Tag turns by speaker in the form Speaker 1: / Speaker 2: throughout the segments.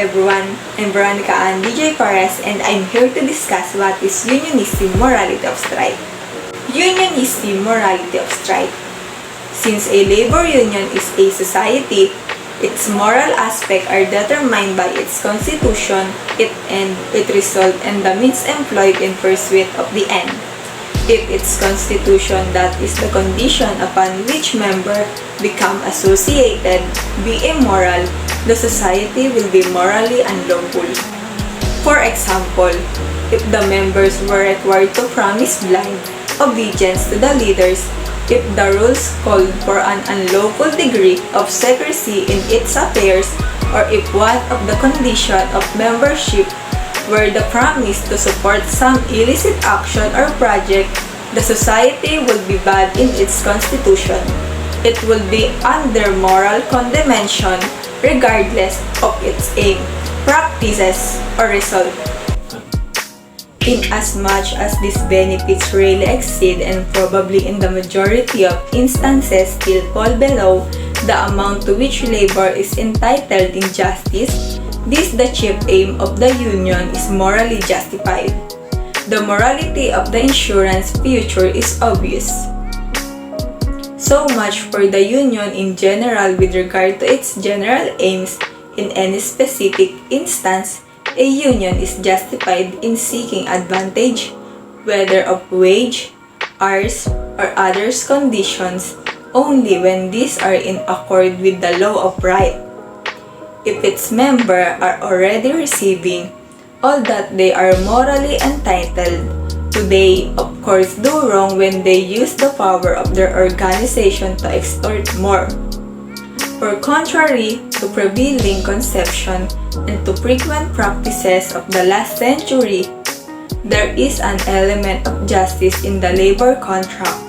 Speaker 1: everyone, I'm Veronica and DJ Perez, and I'm here to discuss what is unionism morality of strike. Unionism morality of strike. Since a labor union is a society, its moral aspects are determined by its constitution, its end, its result, and the means employed in pursuit of the end. If its constitution, that is the condition upon which member become associated, be immoral, the society will be morally unlawful. For example, if the members were required to promise blind obedience to the leaders, if the rules called for an unlawful degree of secrecy in its affairs, or if one of the conditions of membership were the promise to support some illicit action or project, the society will be bad in its constitution. It will be under moral condemnation regardless of its aim, practices, or result. Inasmuch as these benefits really exceed and probably in the majority of instances still fall below the amount to which labor is entitled in justice, this the chief aim of the union is morally justified. The morality of the insurance future is obvious. So much for the union in general with regard to its general aims. In any specific instance, a union is justified in seeking advantage, whether of wage, hours, or others conditions, only when these are in accord with the law of right. If its members are already receiving all that they are morally entitled to, they of course do wrong when they use the power of their organization to extort more. For contrary to prevailing conception and to frequent practices of the last century, there is an element of justice in the labor contract,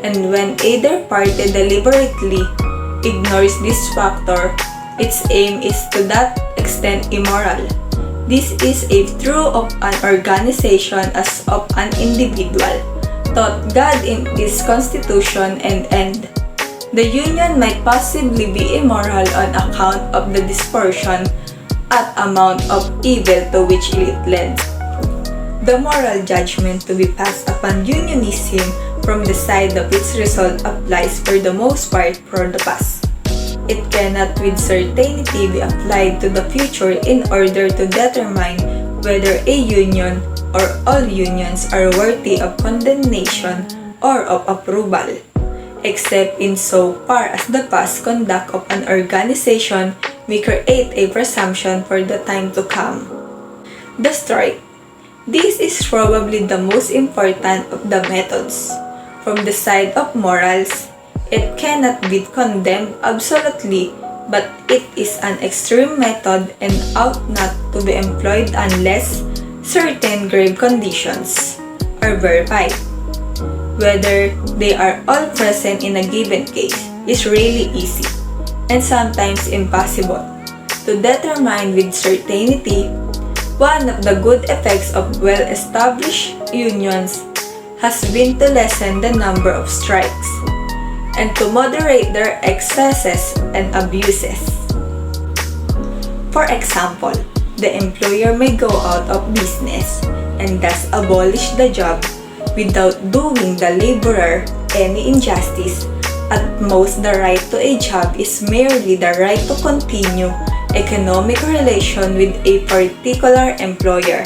Speaker 1: and when either party deliberately ignores this factor, its aim is to that extent immoral. This is a true of an organization as of an individual, taught God in His constitution and end. The union might possibly be immoral on account of the dispersion at amount of evil to which it led. The moral judgment to be passed upon unionism from the side of its result applies for the most part for the past. It cannot with certainty be applied to the future in order to determine whether a union or all unions are worthy of condemnation or of approval, except in so far as the past conduct of an organization may create a presumption for the time to come. The strike. This is probably the most important of the methods. From the side of morals, it cannot be condemned absolutely, but it is an extreme method and ought not to be employed unless certain grave conditions are verified. Whether they are all present in a given case is really easy, and sometimes impossible, to determine with certainty. One of the good effects of well-established unions has been to lessen the number of strikes and to moderate their excesses and abuses. For example, the employer may go out of business and thus abolish the job without doing the laborer any injustice. At most, the right to a job is merely the right to continue economic relation with a particular employer.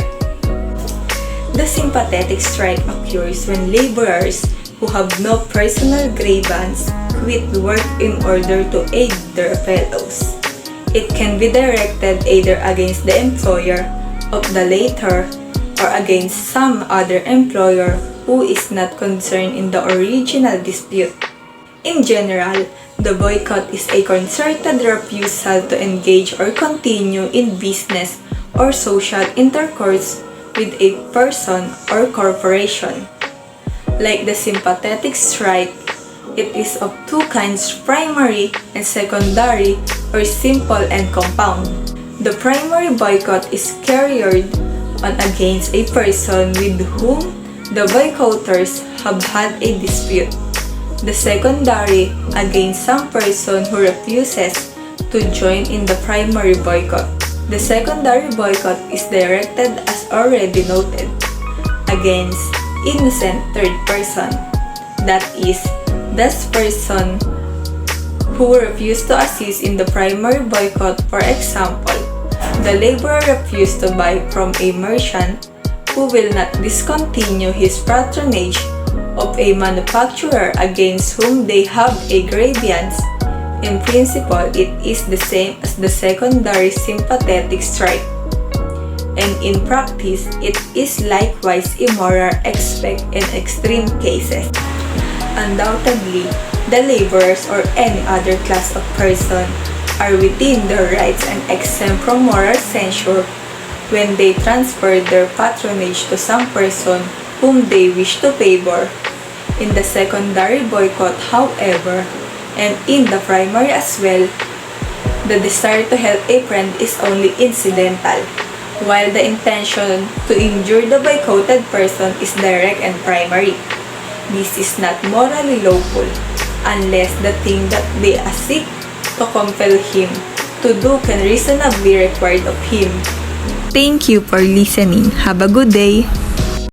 Speaker 1: The sympathetic strike occurs when laborers who have no personal grievance quit work in order to aid their fellows. It can be directed either against the employer of the latter or against some other employer who is not concerned in the original dispute. In general, the boycott is a concerted refusal to engage or continue in business or social intercourse with a person or corporation. Like the sympathetic strike, it is of two kinds, primary and secondary, or simple and compound. The primary boycott is carried on against a person with whom the boycotters have had a dispute. The secondary against some person who refuses to join in the primary boycott. The secondary boycott is directed, as already noted, against innocent third person, that is, this person who refused to assist in the primary boycott. For example, the laborer refused to buy from a merchant who will not discontinue his patronage of a manufacturer against whom they have a grievance. In principle, it is the same as the secondary sympathetic strike, and in practice, it is likewise immoral except in extreme cases. Undoubtedly, the laborers or any other class of person are within their rights and exempt from moral censure when they transfer their patronage to some person whom they wish to favor. In the secondary boycott, however, and in the primary as well, the desire to help a friend is only incidental, while the intention to injure the boycotted person is direct and primary. This is not morally lawful unless the thing that they seek to compel him to do can reasonably be required of him. Thank you for listening. Have a good day.